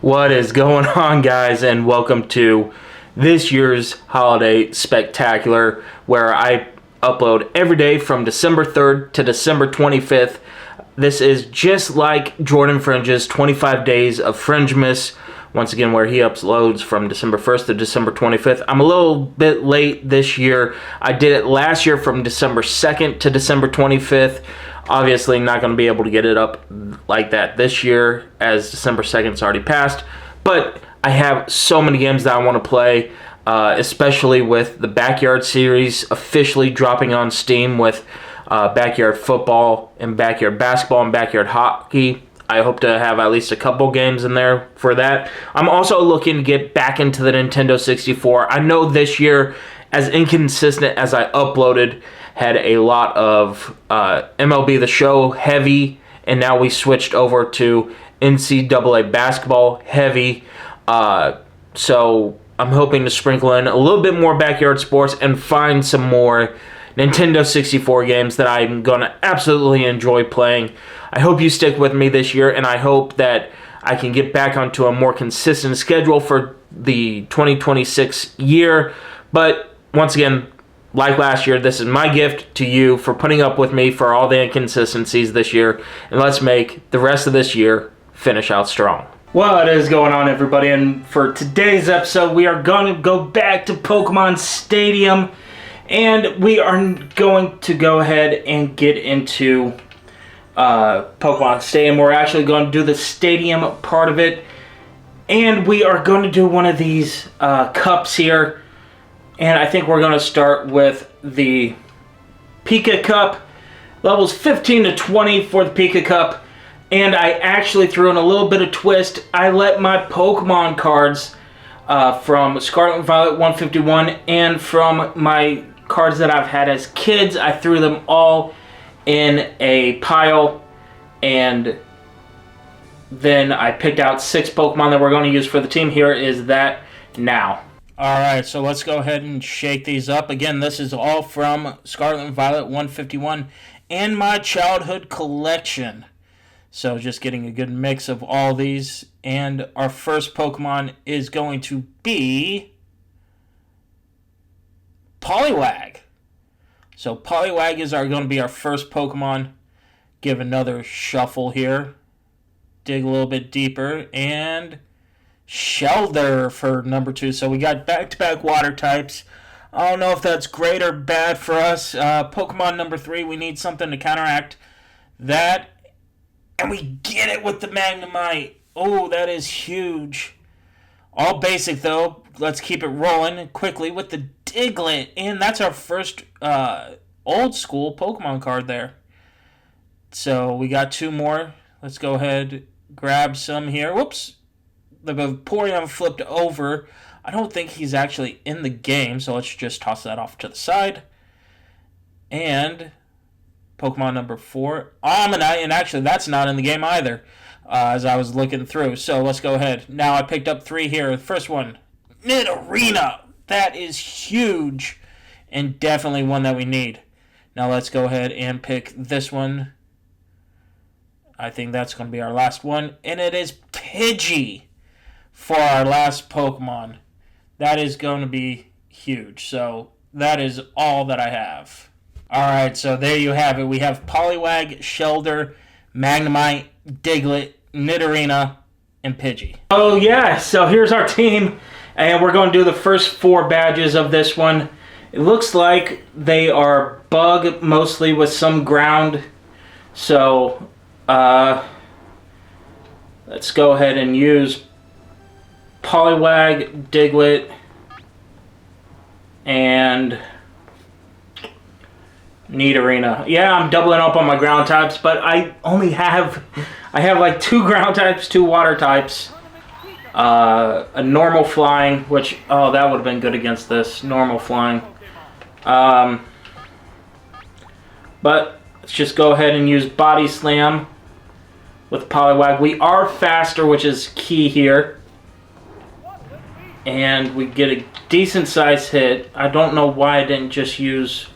What is going on, guys, and welcome to this year's holiday spectacular, where I upload every day from December 3rd to December 25th. This is just like Jordan Fringe's 25 Days of Fringemas, once again, where he uploads from December 1st to December 25th. I'm a little bit late this year. I did it last year from December 2nd to December 25th. Obviously, not going to be able to get it up like that this year, as December 2nd's already passed. But I have so many games that I want to play, especially with the Backyard series officially dropping on Steam with Backyard Football and Backyard Basketball and Backyard Hockey. I hope to have at least a couple games in there for that. I'm also looking to get back into the Nintendo 64. I know this year, as inconsistent as I uploaded, had a lot of MLB The Show heavy, and now we switched over to NCAA basketball heavy. So I'm hoping to sprinkle in a little bit more backyard sports and find some more Nintendo 64 games that I'm going to absolutely enjoy playing. I hope you stick with me this year, and I hope that I can get back onto a more consistent schedule for the 2026 year. But once again, like last year, this is my gift to you for putting up with me for all the inconsistencies this year, and let's make the rest of this year finish out strong. What is going on, everybody? And for today's episode, we are going to go back to Pokemon Stadium, and we are going to go ahead and get into Pokemon Stadium. We're actually going to do the stadium part of it, and we are going to do one of these cups here. And I think we're going to start with the Pika Cup, levels 15 to 20 for the Pika Cup. And I actually threw in a little bit of twist. I let my Pokemon cards from Scarlet Violet 151 and from my cards that I've had as kids, I threw them all in a pile. And then I picked out 6 Pokemon that we're going to use for the team. Here is that now. Alright, so let's go ahead and shake these up. Again, this is all from Scarlet and Violet 151 and my childhood collection. So just getting a good mix of all these. And our first Pokemon is going to be Poliwag. So Poliwag is going to be our first Pokemon. Give another shuffle here. Dig a little bit deeper. And Shelter for number 2. So we got back-to-back water types. I don't know if that's great or bad for us. Pokemon number 3, we need something to counteract that. And we get it with the Magnemite. Oh, that is huge. All basic, though. Let's keep it rolling quickly with the Diglett. And that's our first old-school Pokemon card there. So we got 2 more. Let's go ahead, grab some here. Whoops. The Vaporeon flipped over. I don't think he's actually in the game, so let's just toss that off to the side. And Pokemon number 4, Omanyte, and actually that's not in the game either, as I was looking through. So let's go ahead. Now I picked up 3 here. The first one, Nidorina. That is huge, and definitely one that we need. Now let's go ahead and pick this one. I think that's going to be our last one, and it is Pidgey for our last Pokemon. That is going to be huge. So that is all that I have. Alright, so there you have it. We have Poliwag, Shelter, Magnemite, Diglett, Nidorina, and Pidgey. Oh yeah, so here's our team. And we're going to do the first 4 badges of this one. It looks like they are bug, mostly with some ground. So, let's go ahead and use Poliwag, Diglett, and Nidorina. Yeah, I'm doubling up on my ground types, but I have like 2 ground types, 2 water types, a normal flying, which, oh, that would have been good against this, normal flying. But let's just go ahead and use Body Slam with Poliwag. We are faster, which is key here. And we get a decent sized hit. I don't know why I didn't just use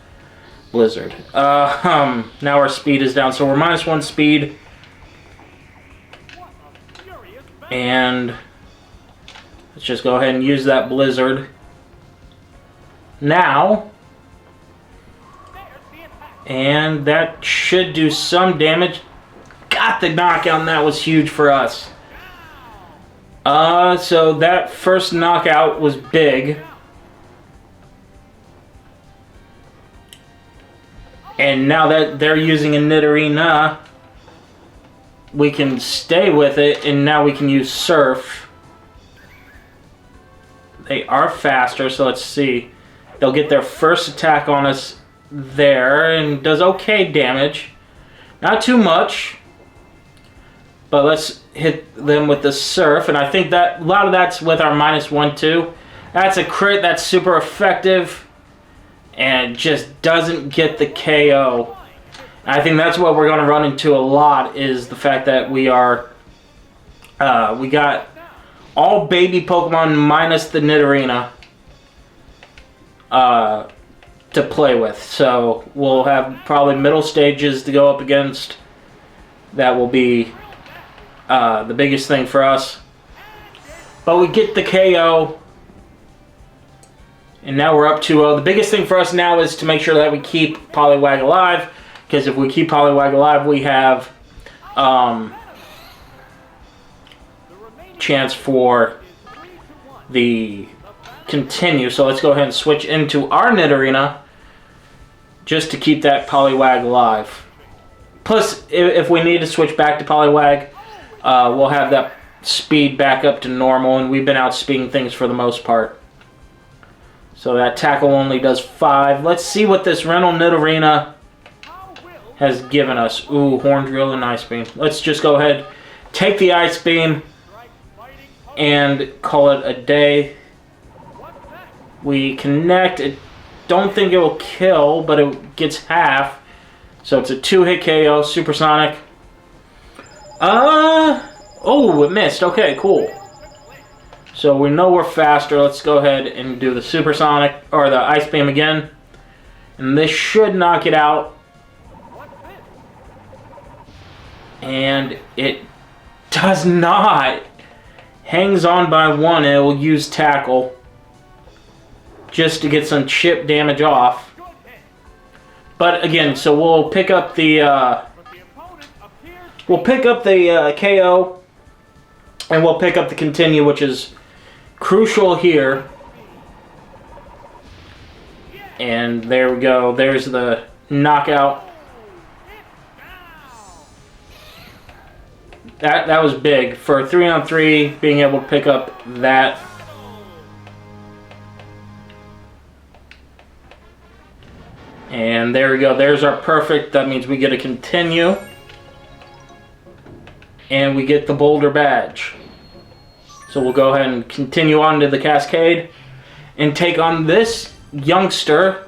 Blizzard. Now our speed is down, so we're -1 speed. And Let's just go ahead and use that blizzard. Now. And that should do some damage. Got the knockout, and that was huge for us. So that first knockout was big. And now that they're using a Nidorina, we can stay with it, and now we can use Surf. They are faster, so let's see. They'll get their first attack on us there, and does okay damage. Not too much. But let's hit them with the Surf, and I think that a lot of that's with our -1/2. That's a crit, that's super effective. And it just doesn't get the KO. I think that's what we're going to run into a lot, is the fact that we got all baby Pokemon minus the Nidorina to play with. So we'll have probably middle stages to go up against. That will be the biggest thing for us. But we get the KO. And now we're up 2-0. The biggest thing for us now is to make sure that we keep Poliwag alive. Because if we keep Poliwag alive, we have chance for the continue. So let's go ahead and switch into our Nidorina just to keep that Poliwag alive. Plus, if we need to switch back to Poliwag, we'll have that speed back up to normal. And we've been outspeeding things for the most part. So that tackle only does 5. Let's see what this rental Nidorina has given us. Ooh, Horn Drill and Ice Beam. Let's just go ahead, take the Ice Beam, and call it a day. We connect. I don't think it will kill, but it gets half. So it's a 2-hit KO, Supersonic. Oh, it missed. Okay, cool. So we know we're faster. Let's go ahead and do the Supersonic, or the Ice Beam again. And this should knock it out. And it does not. Hangs on by 1, and it will use Tackle just to get some chip damage off. But again, so we'll pick up the KO, and we'll pick up the continue, which is crucial here. And there we go. There's the knockout. That was big for 3-on-3, being able to pick up that. And there we go. There's our perfect. That means we get a continue. And we get the Boulder Badge. So we'll go ahead and continue on to the Cascade and take on this youngster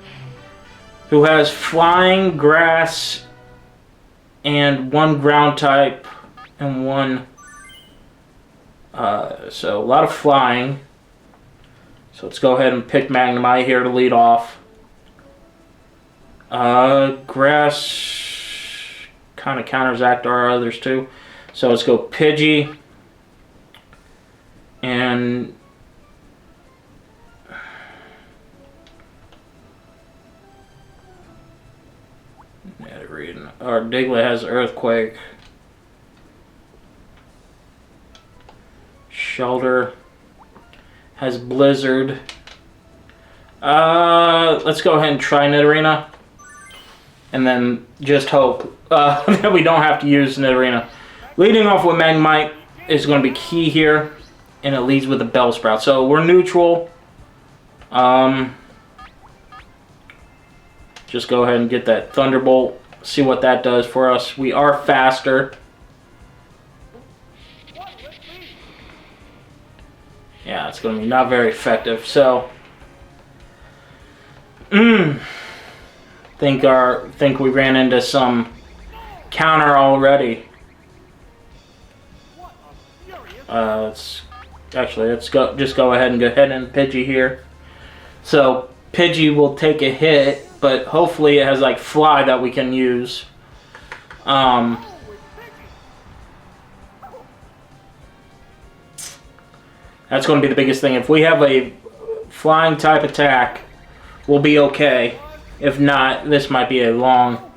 who has Flying, Grass, and 1 Ground type and 1. So a lot of Flying. So let's go ahead and pick Magnemite here to lead off. Grass kind of counters act our others too. So let's go Pidgey. And our Diglett has Earthquake. Shelter has Blizzard. Let's go ahead and try Nidorina. And then just hope that we don't have to use Nidorina. Leading off with Magnemite is going to be key here. And it leads with a Bellsprout. So we're neutral. Just go ahead and get that Thunderbolt. See what that does for us. We are faster. Yeah, it's going to be not very effective. So, think we ran into some counter already. Let's just go ahead and Pidgey here. So Pidgey will take a hit, but hopefully it has like Fly that we can use. That's going to be the biggest thing. If we have a flying type attack, we'll be okay. If not, this might be a long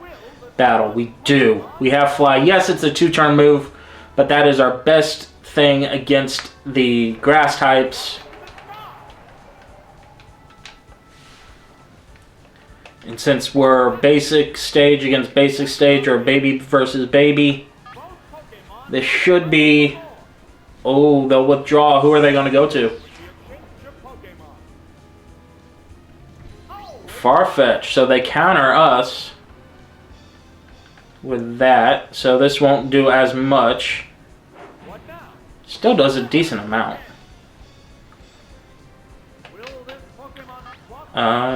battle. We do. We have fly. Yes, it's a 2-turn move, but that is our best thing against the grass types. And since we're basic stage against basic stage, or baby versus baby, this should be... Oh, they'll withdraw. Who are they going to go to? Farfetch. So they counter us with that. So this won't do as much. Still does a decent amount.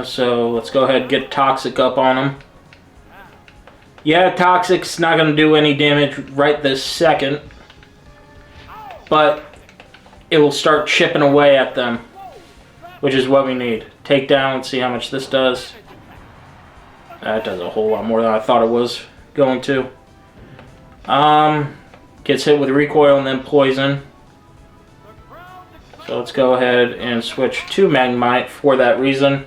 So let's go ahead and get Toxic up on them. Yeah, Toxic's not going to do any damage right this second, but it will start chipping away at them, which is what we need. Take down, let's see how much this does. That does a whole lot more than I thought it was going to. Gets hit with recoil and then poison. So let's go ahead and switch to Magnemite for that reason.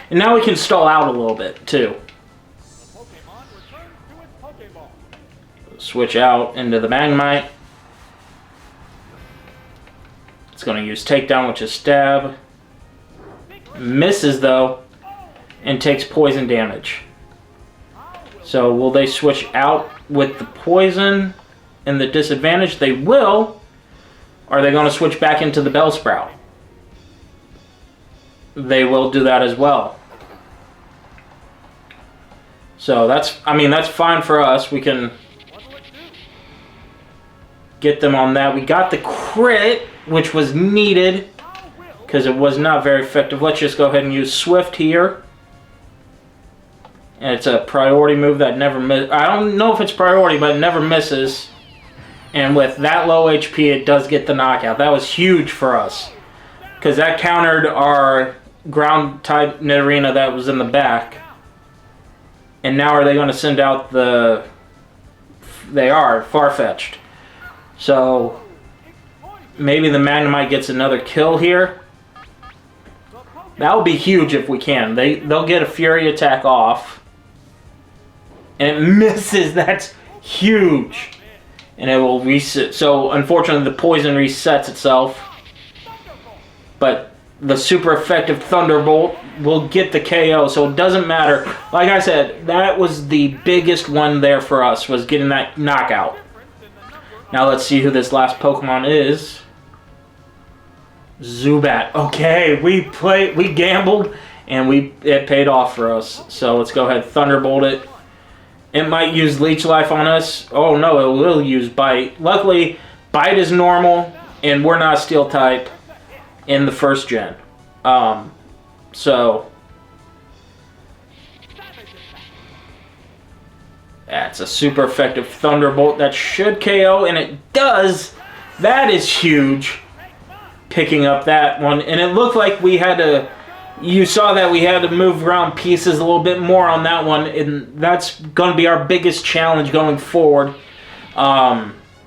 And now we can stall out a little bit too. Switch out into the Magnemite. It's going to use Takedown, which is Stab. Misses though, and takes poison damage. So will they switch out with the poison and the disadvantage? They will. Are they going to switch back into the Bellsprout? They will do that as well. So that's fine for us. We can get them on that. We got the crit, which was needed because it was not very effective. Let's just go ahead and use Swift here. And it's a priority move that never misses. I don't know if it's priority, but it never misses. And with that low HP, it does get the knockout. That was huge for us, because that countered our ground-type Nidorina that was in the back. And now are they going to send out the... They are, Farfetched. So maybe the Magnemite gets another kill here. That would be huge if we can. They'll get a Fury attack off. And it misses. That's huge. And it will reset. So unfortunately the poison resets itself. But the super effective Thunderbolt will get the KO. So it doesn't matter. Like I said, that was the biggest one there for us, was getting that knockout. Now let's see who this last Pokemon is. Zubat. Okay, we gambled and it paid off for us. So let's go ahead, Thunderbolt it. It might use Leech Life on us. Oh no, it will use Bite. Luckily, Bite is normal, and we're not Steel type in the first gen. So that's a super effective Thunderbolt that should KO, and it does. That is huge. Picking up that one, and it looked like we had to... You saw that we had to move around pieces a little bit more on that one, and that's going to be our biggest challenge going forward.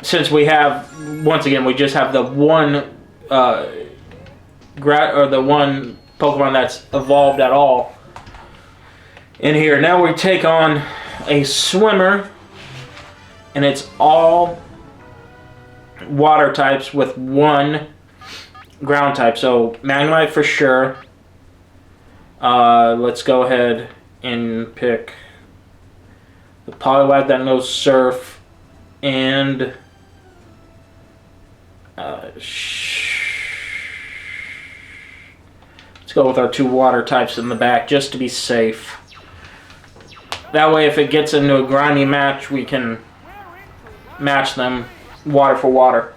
Since we have, once again, we just have the one the one Pokemon that's evolved at all in here. Now we take on a Swimmer, and it's all water types with one ground type. So Magnemite for sure. Let's go ahead and pick the Poliwag that knows Surf, and let's go with our 2 water types in the back just to be safe. That way if it gets into a grindy match, we can match them water for water.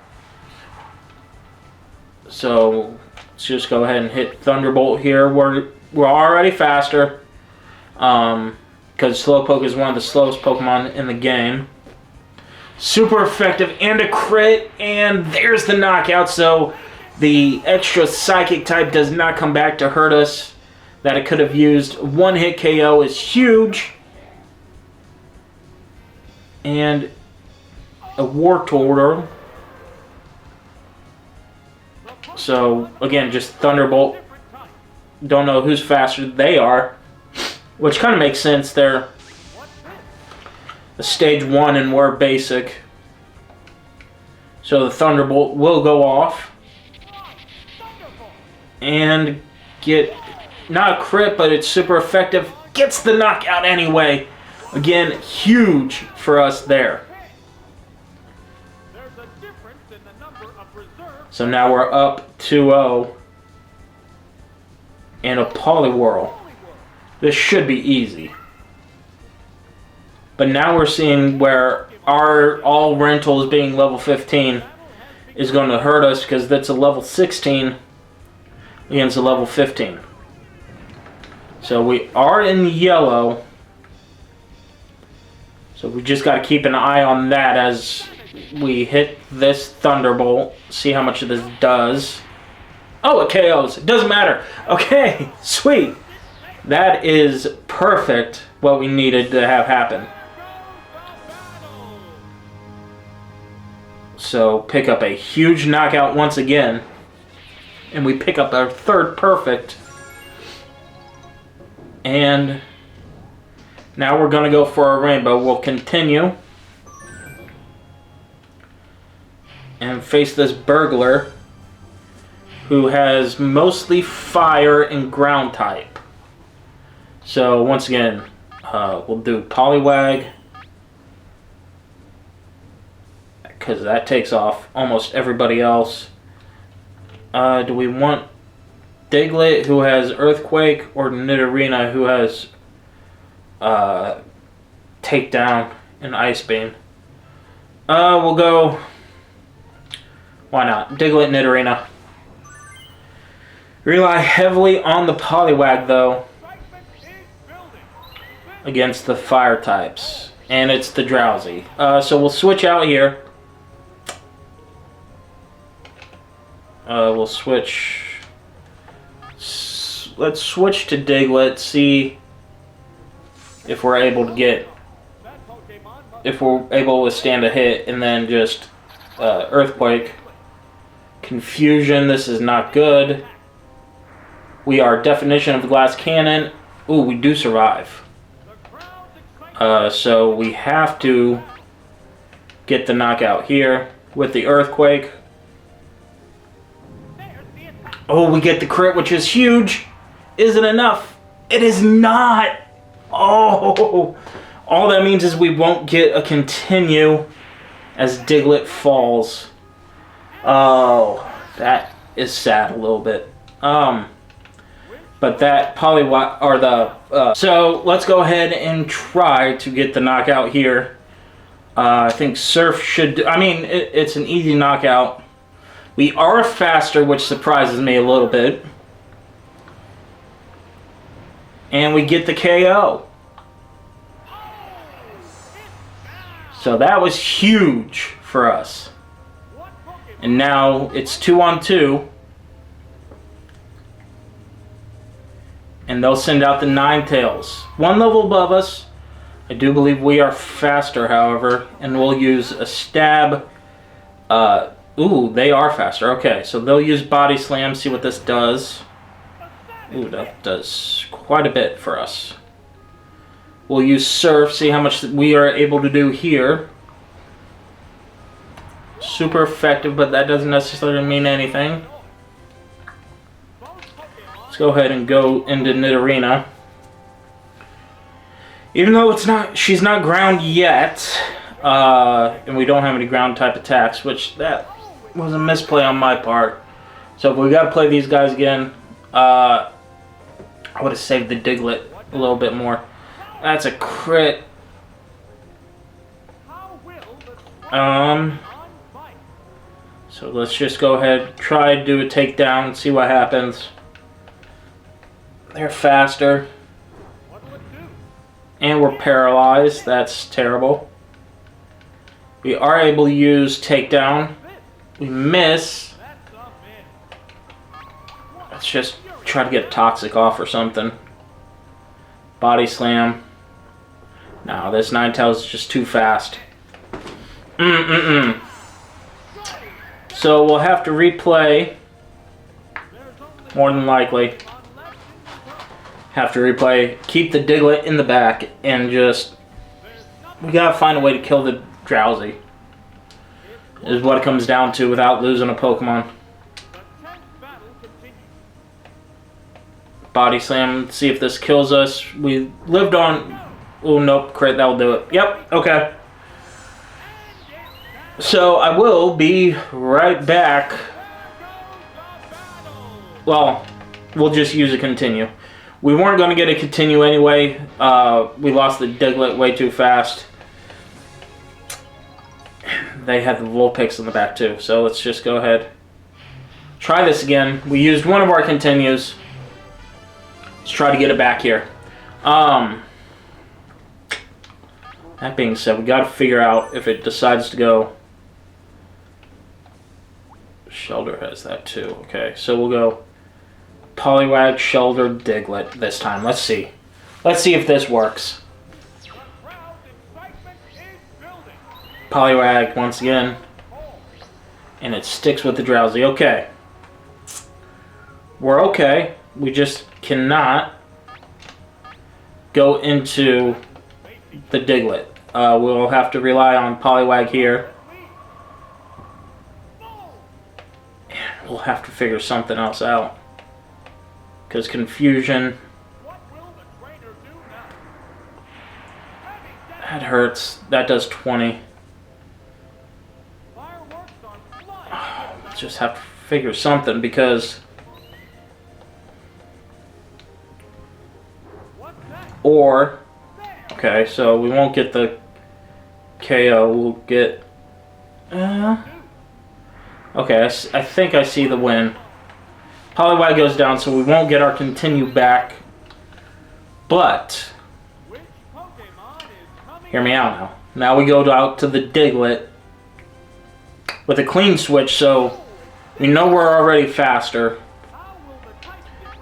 So let's just go ahead and hit Thunderbolt here. We're already faster, because Slowpoke is one of the slowest Pokemon in the game. Super effective and a crit, and there's the knockout. So the extra Psychic type does not come back to hurt us that it could have used. One hit KO is huge. And a Wartortle. So, again, just Thunderbolt. Don't know who's faster. They are. Which kind of makes sense. They're a stage 1 and we're basic. So the Thunderbolt will go off. And get, not a crit, but it's super effective. Gets the knockout anyway. Again, huge for us there. So now we're up 2-0 in a Poliwhirl. This should be easy. But now we're seeing where our all rentals being level 15 is going to hurt us because that's a level 16 against a level 15. So we are in yellow. So we just got to keep an eye on that as we hit this Thunderbolt. See how much of this does. Oh, it KOs. It doesn't matter. Okay, sweet. That is perfect what we needed to have happen. So pick up a huge knockout once again. And we pick up our third perfect. And now we're going to go for our rainbow. We'll continue. And face this burglar. Who has mostly fire and ground type. So once again, we'll do Poliwag. Because that takes off almost everybody else. Do we want Diglett, who has Earthquake, or Nidorina, who has Takedown and Ice Beam? We'll go... Why not? Diglett, Nidorina. Rely heavily on the Poliwag, though, against the fire types. And it's the Drowsy. So we'll switch out here. We'll switch... Let's switch to Diglett, see if we're able to get... If we're able to withstand a hit, and then just Earthquake. Confusion, this is not good. We are Definition of Glass Cannon. Ooh, we do survive. So we have to get the knockout here with the Earthquake. Oh, we get the crit, which is huge. Is it enough? It is not. Oh, all that means is we won't get a continue as Diglett falls. Oh, that is sad a little bit. But that Poliwag, or the, so let's go ahead and try to get the knockout here. I think Surf should, it's an easy knockout. We are faster, which surprises me a little bit. And we get the KO. So that was huge for us. And now it's 2-on-2. And they'll send out the Ninetales. One level above us. I do believe we are faster, however. And we'll use a stab. Ooh, they are faster. Okay, so they'll use Body Slam. See what this does. Ooh, that does quite a bit for us. We'll use Surf. See how much we are able to do here. Super effective, but that doesn't necessarily mean anything. Let's go ahead and go into Nidorina. Even though she's not ground yet, and we don't have any ground type attacks, which that was a misplay on my part. So if we got to play these guys again, I would have saved the Diglett a little bit more. That's a crit. So let's just go ahead, try to do a takedown, see what happens. They're faster. And we're paralyzed. That's terrible. We are able to use takedown. We miss. Let's just try to get Toxic off or something. Body Slam. No, this Ninetales is just too fast. So we'll have to replay More than likely. Have to replay. Keep the Diglett in the back and just... We gotta find a way to kill the Drowsy. Is what it comes down to without losing a Pokemon. Body Slam, see if this kills us. We lived on... Oh, nope, crit, that'll do it. Yep, okay. So, I will be right back. Well, we'll just use a continue. We weren't going to get a continue anyway. We lost the Diglett way too fast. They had the Vulpix in the back too, so let's just go ahead. Try this again. We used one of our continues. Let's try to get it back here. That being said, we got to figure out if it decides to go. Shelter has that too. Okay, so we'll go Poliwag, Shelter, Diglett this time. Let's see. Let's see if this works. Poliwag once again. And it sticks with the Drowsy. Okay. We're okay. We just cannot go into the Diglett. We'll have to rely on Poliwag here. And we'll have to figure something else out. Because Confusion... That hurts. That does 20. Just have to figure something because... Or... Okay, so we won't get the KO. We'll get... Okay, I think I see the win. Poliwag goes down, so we won't get our continue back. But... Hear me out now. Now we go out to the Diglett with a clean switch, so we know we're already faster.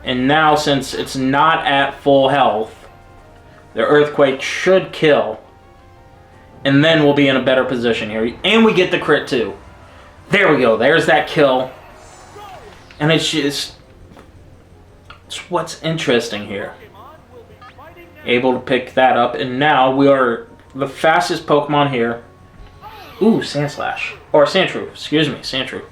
And now, since it's not at full health, the Earthquake should kill. And then we'll be in a better position here. And we get the crit too. There we go. There's that kill. And it's just... It's what's interesting here. Able to pick that up. And now we are the fastest Pokemon here. Ooh, Sandslash. Or Sandshrew. Excuse me, Sandshrew.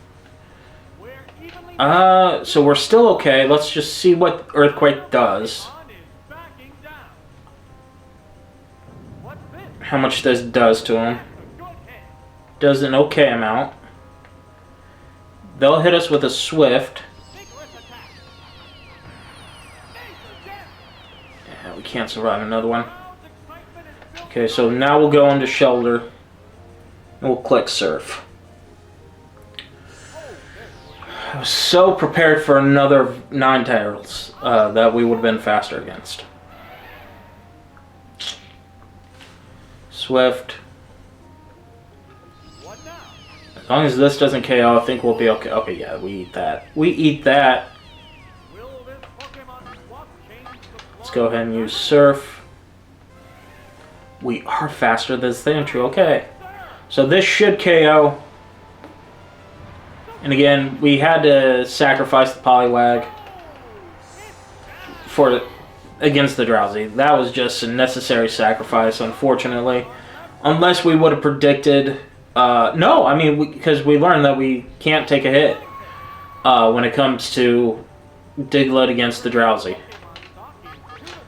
So we're still okay. Let's just see what Earthquake does. How much this does to him. Does an okay amount. They'll hit us with a Swift. Yeah, we can't survive another one. Okay, so now we'll go into Shelter. And we'll click Surf. I was so prepared for another Ninetales that we would have been faster against. Swift. As long as this doesn't KO, I think we'll be okay. Okay, yeah, we eat that. We eat that. Let's go ahead and use Surf. We are faster than Sandshrew. Okay. So this should KO. And again, we had to sacrifice the Poliwag for against the Drowsy. That was just a necessary sacrifice, unfortunately. Unless we would have predicted... no, I mean, because we learned that we can't take a hit when it comes to Diglett against the Drowsy.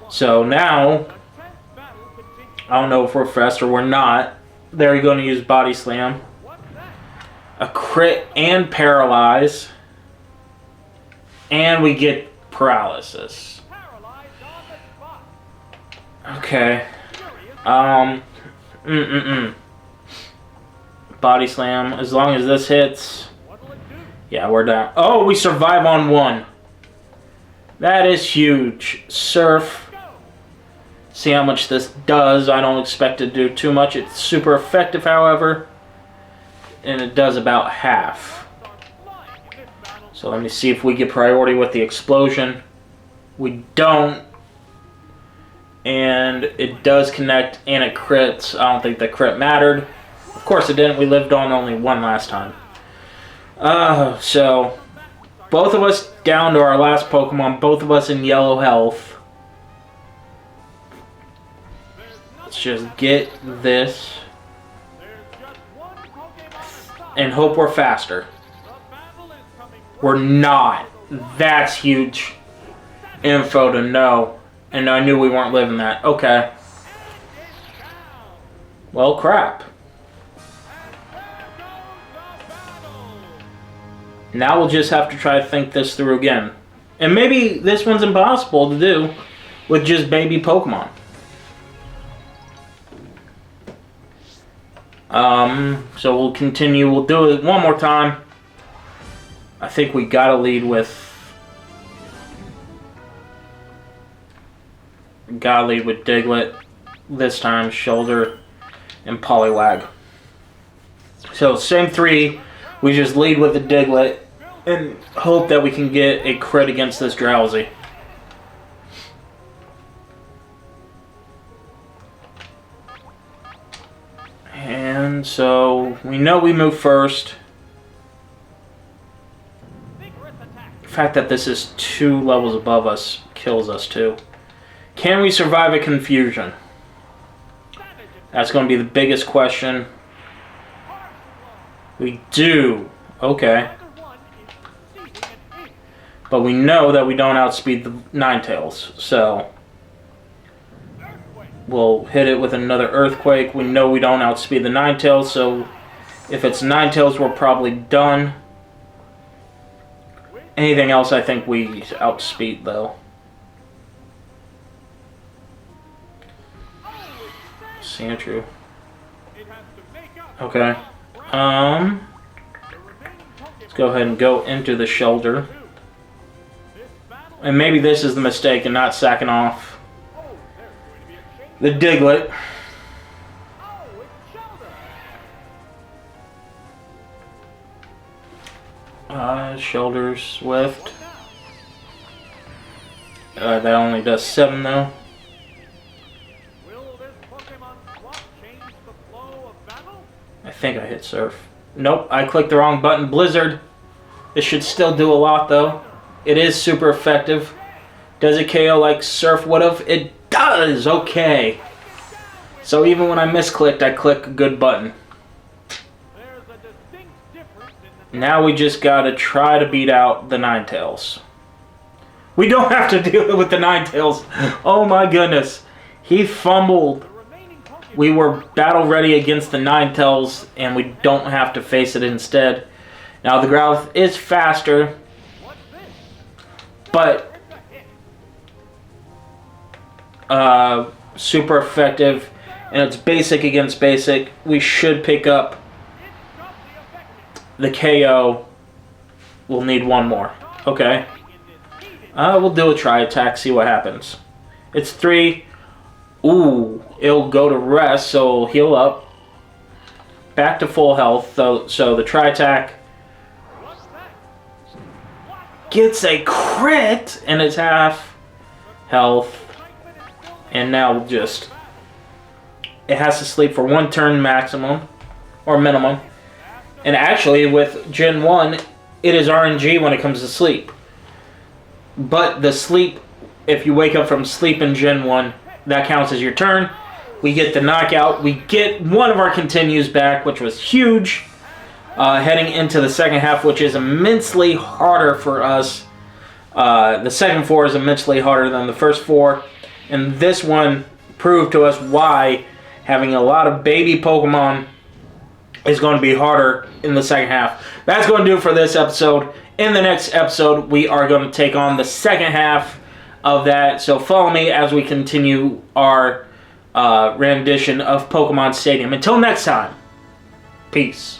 So now, I don't know if we're fast or we're not. They're going to use Body Slam. A crit and Paralyze. And we get Paralysis. Okay. Body Slam. As long as this hits. Yeah, we're down. Oh, we survive on one. That is huge. Surf. See how much this does. I don't expect it to do too much. It's super effective, however. And it does about half. So let me see if we get priority with the explosion. We don't. And it does connect and it crits. I don't think the crit mattered. Of course it didn't. We lived on only one last time. So both of us down to our last Pokemon. Both of us in yellow health. Let's just get this. And hope we're faster. We're not. That's huge info to know. And I knew we weren't living that. Okay. Well, crap. Now we'll just have to try to think this through again. And maybe this one's impossible to do with just baby Pokemon. So we'll continue. We'll do it one more time. I think we gotta lead with... Gotta lead with Diglett. This time, Shoulder and Poliwag. So, same three. We just lead with the Diglett and hope that we can get a crit against this Drowsy. And so, we know we move first. The fact that this is 2 levels above us kills us too. Can we survive a confusion? That's going to be the biggest question. We do. Okay. But we know that we don't outspeed the Ninetales, so we'll hit it with another Earthquake. We know we don't outspeed the Ninetales, so if it's Ninetales, we're probably done. Anything else, I think we outspeed, though. Sandshrew. Okay. Let's go ahead and go into the shoulder. And maybe this is the mistake and not sacking off the Diglett. Shoulder Swift. That only does 7 though. I think I hit Surf. Nope, I clicked the wrong button. Blizzard. This should still do a lot though. It is super effective. Does it KO like Surf would have? It does! Okay. So even when I misclicked, I click a good button. Now we just gotta try to beat out the Ninetales. We don't have to deal with the Ninetales. Oh my goodness. He fumbled. We were battle ready against the Ninetales, and we don't have to face it instead. Now the Growlithe is faster, but super effective, and it's basic against basic. We should pick up the KO. We'll need one more. Okay. We'll do a try attack, see what happens. It's 3. Ooh, it'll go to rest, so heal up. Back to full health, so the try attack gets a crit, and it's half health. And now just, it has to sleep for 1 turn maximum, or minimum. And actually, with Gen 1, it is RNG when it comes to sleep. But the sleep, if you wake up from sleep in Gen 1, that counts as your turn. We get the knockout. We get one of our continues back, which was huge. Heading into the second half, which is immensely harder for us. The second 4 is immensely harder than the first 4. And this one proved to us why having a lot of baby Pokemon is going to be harder in the second half. That's going to do it for this episode. In the next episode, we are going to take on the second half of that. So follow me as we continue our rendition of Pokemon Stadium. Until next time, peace.